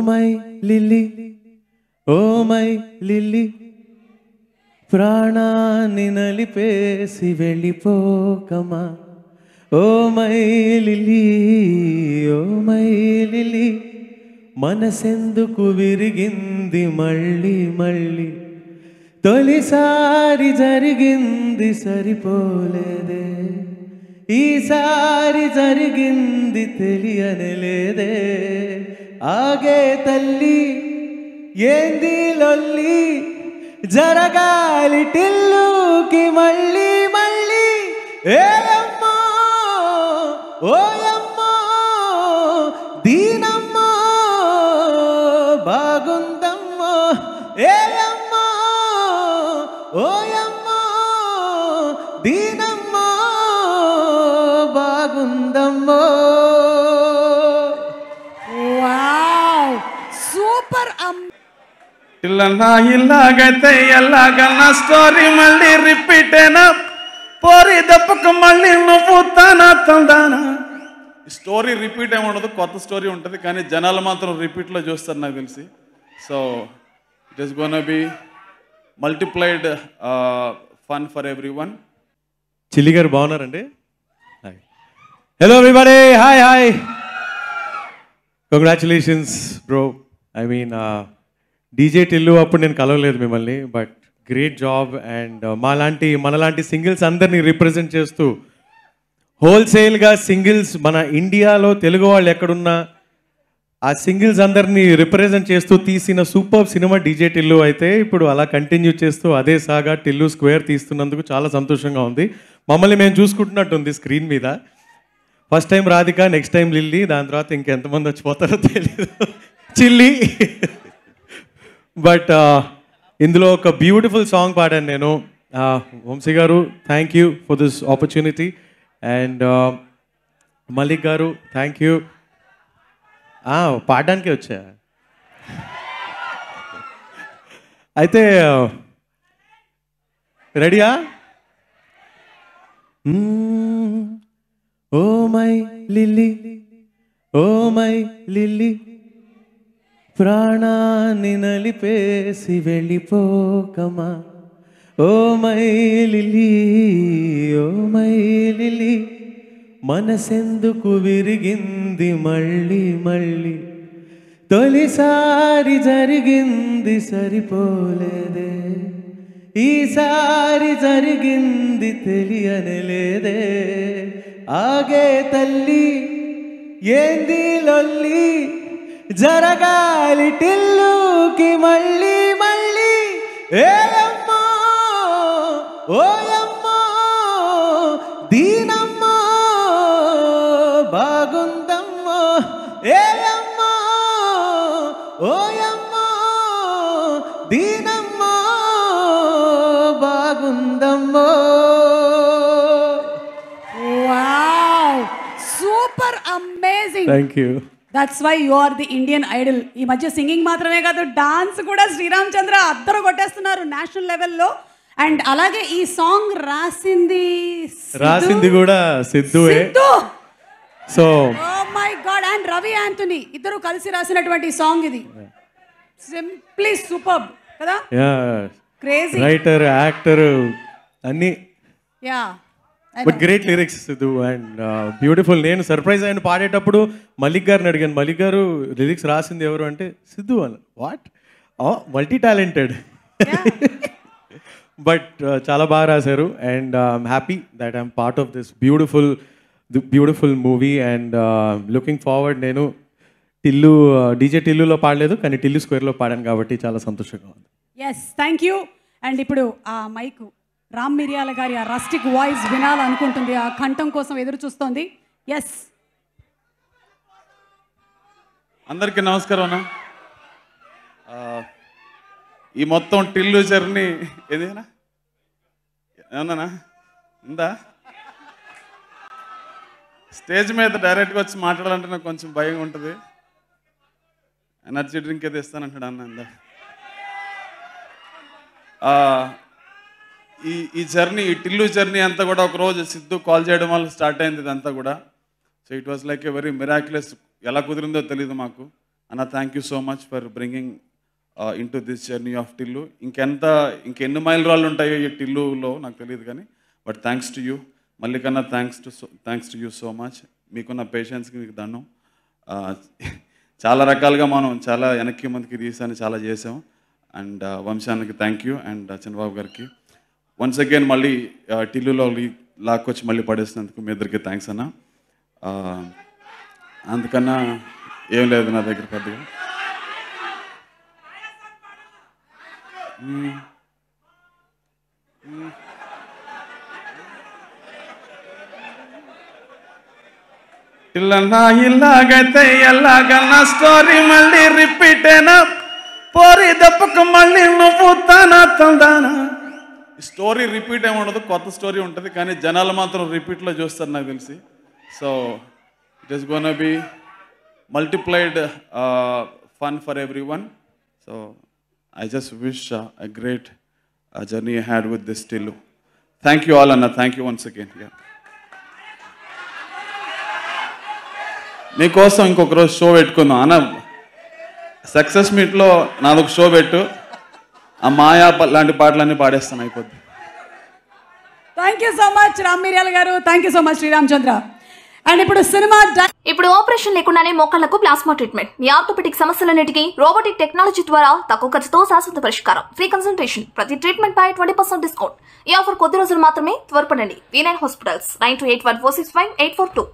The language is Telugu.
My Lily oh my Lily ప్రాణాన్ని నలిపేసి వెళ్ళిపోకమా oh my Lily oh my Lily మనసెందుకు విరిగింది మళ్ళీ మళ్ళీ తొలిసారి జరిగింది సరిపోలేదే ఈసారి జరిగింది తెలియనేలేదే ఆగే తల్లి ఏంది లొల్లి జరగాలి టిల్లుకి మళ్ళీ మళ్ళీ ఏయమ్మో ఓయమ్మో దీనమ్మో బాగుందమ్మో ఏయమ్మో ఓయమ్మో దీనమ్మో బాగుందమ్మో. Wow super. ఇల్లన్నా ఇల్లాగైతే ఎల్లాగన్నా స్టోరీ మళ్ళీ రిపీట్ అయినా పోరి దెబ్బకు మళ్ళీ నువ్వు తానా తందానా. స్టోరీ రిపీట్ ఏమి ఉండదు, కొత్త స్టోరీ ఉంటుంది, కానీ జనాలు మాత్రం రిపీట్లో చూస్తారు నాకు తెలిసి. So it is gonna be multiplied fun for everyone. చిల్లి గారు బాగున్నారండి? Hello everybody, hi hi, congratulations bro. I mean DJ Tillu అప్పుడు నేను కలవలేదు మిమ్మల్ని, బట్ గ్రేట్ జాబ్. అండ్ మనలాంటి సింగిల్స్ అందరినీ రిప్రజెంట్ చేస్తూ హోల్సేల్గా సింగిల్స్ మన ఇండియాలో తెలుగు వాళ్ళు ఎక్కడున్నా ఆ సింగిల్స్ అందరినీ రిప్రజెంట్ చేస్తూ తీసిన సూపర్ సినిమా డీజే టిల్లు. అయితే ఇప్పుడు అలా కంటిన్యూ చేస్తూ అదే సాగా టిల్లు స్క్వేర్ తీస్తున్నందుకు చాలా సంతోషంగా ఉంది. మమ్మల్ని మేము చూసుకుంటున్నట్టు ఉంది స్క్రీన్ మీద. First time Radhika, next time lily, దాని తర్వాత ఇంకెంతమంది వచ్చిపోతారో తెలియదు, చిల్లి. బట్ ఇందులో ఒక బ్యూటిఫుల్ సాంగ్ పాడాను నేను. వంశీ గారు, thank you for this opportunity. And Malik గారు, థ్యాంక్ యూ. పాడడానికే వచ్చా. అయితే రెడీయా? Oh my Lily oh my Lily ప్రాణాన్ని నలిపేసి వెళ్ళిపోకమా oh my Lily oh my Lily మనసెందుకు విరిగింది మళ్ళీ మళ్ళీ తొలిసారి జరిగింది సరిపోలేదే ఈసారి జరిగింది తెలియనేలేదే ఆగే తల్లి ఏంది లొల్లి జరగాలి టిల్లుకి మళ్ళీ మళ్ళీ ఏయమ్మో ఓయమ్మో దీనమ్మో బాగుందమ్మో ఏయమ్మో ఓయమ్మో దీనమ్మో బాగుందమ్మో. Wow super amazing. Thank you. That's why you are the Indian idol. ఈ మధ్య సింగింగ్ మాత్రమే కాదు, డాన్స్ కూడా శ్రీరామ్ చంద్ర అద్దరు కొట్టేస్తున్నారు నేషనల్ లెవెల్లో. అండ్ అలాగే ఈ సాంగ్ రాసింది కూడా సిద్ధువే. So oh my god. And Ravi Anthony ఇద్దరు కలిసి రాసినటువంటి సాంగ్ ఇది. సింప్లీ సూపర్ కదా. క్రేజీ రైటర్, యాక్టర్ అన్ని. Yeah but great lyrics Siddhu and beautiful. నేను సర్ప్రైజ్ అయిన పాడేటప్పుడు మలిక్ గారిని అడిగాను, మలిక్ గారు లిరిక్స్ రాసింది ఎవరు అంటే సిద్ధు అని. What, multi talented. బట్ చాలా బాగా రాశారు. And I'm happy that I'm part of this beautiful movie. And looking forward. నేను టిల్లు డీజే టిల్లులో పాడలేదు, కానీ టిల్లు స్క్వేర్లో పాడాను కాబట్టి చాలా సంతోషంగా ఉంది. Yes, thank you. అండ్ ఇప్పుడు ఆ మైక్ రామ్ మిరియాల గారి ఆ రస్టిక్ వాయిస్ వినాలనుకుంటుంది, ఆ కంఠం కోసం ఎదురు చూస్తోంది. ఎస్, అందరికీ నమస్కారం అన్న. ఈ మొత్తం టిల్లు జర్నీ ఏదేనా ఏమన్నా ఉందా? స్టేజ్ మీద డైరెక్ట్గా వచ్చి మాట్లాడాలంటే నాకు కొంచెం భయం ఉంటుంది. ఎనర్జీ డ్రింక్ ఏదో ఇస్తానంటాడు అన్న. ఇందా ఈ జర్నీ, ఈ టిల్లు జర్నీ అంతా కూడా ఒకరోజు సిద్ధు కాల్ చేయడం వల్ల స్టార్ట్ అయింది ఇదంతా కూడా. So it was like a very miraculous. ఎలా కుదిరిందో తెలియదు మాకు. అన్న thank you so much for bringing into this journey of Tillu. ఇంకెన్ని మైల్ రాళ్ళు ఉంటాయో ఈ టిల్లులో నాకు తెలియదు కానీ, బట్ థ్యాంక్స్ టు యూ. మల్లికన్నా thanks to you so much. మీకున్న పేషెన్స్కి మీకు దండం. చాలా రకాలుగా మనం చాలా వెనక్కి ముందుకి తీసాను, చాలా చేసాం. అండ్ వంశానికి థ్యాంక్ యూ, అండ్ చంద్రబాబు గారికి వన్స్ అగైన్ మళ్ళీ టిల్లులో లాక్కొచ్చి మళ్ళీ పడేసినందుకు మీ ఇద్దరికి థ్యాంక్స్ అన్న. అందుకన్నా ఏం లేదు నా దగ్గర పెద్దగా. టిల్లన్నా ఇల్లాగైతే ఎల్లాగన్నా స్టోరీ మళ్ళీ రిపీట్ అయినా పోరి దెబ్బకు మళ్ళీ నువ్వు తందానా. స్టోరీ రిపీట్ ఏమి ఉండదు, కొత్త స్టోరీ ఉంటుంది, కానీ జనాలు మాత్రం రిపీట్లో చూస్తారు నాకు తెలిసి. So it is gonna be multiplied fun for everyone. So I just wish a great journey ahead with this Tillu. Thank you all, Anna. Thank you once again. Yeah. మీకోసం ఇంకొక రోజు షో పెట్టుకుందాం అన్న. సక్సెస్ మీట్లో నాదొక షో పెట్టు, ఆ మాయా లాంటి పాటలన్నీ పాడేస్తాను, అయిపోద్ది. Thank you so much Ram Miryala గారు. Thank you so much Sriramachandra. And ఇప్పుడు ఆపరేషన్ లేకుండానే మోకాళ్లకు ప్లాస్మా ట్రీట్మెంట్. మీ ఆర్థోపెటిక్ సమస్యలన్నిటికీ రోబోటిక్ టెక్నాలజీ ద్వారా తక్కువ ఖర్చుతో శాశ్వత పరిష్కారం. Free consultation. ప్రతి ట్రీట్మెంట్ పై 20% డిస్కౌంట్. ఈ ఆఫర్ కొద్ది రోజులు మాత్రమే. త్వరపడండి. V9 hospitals 9281465842.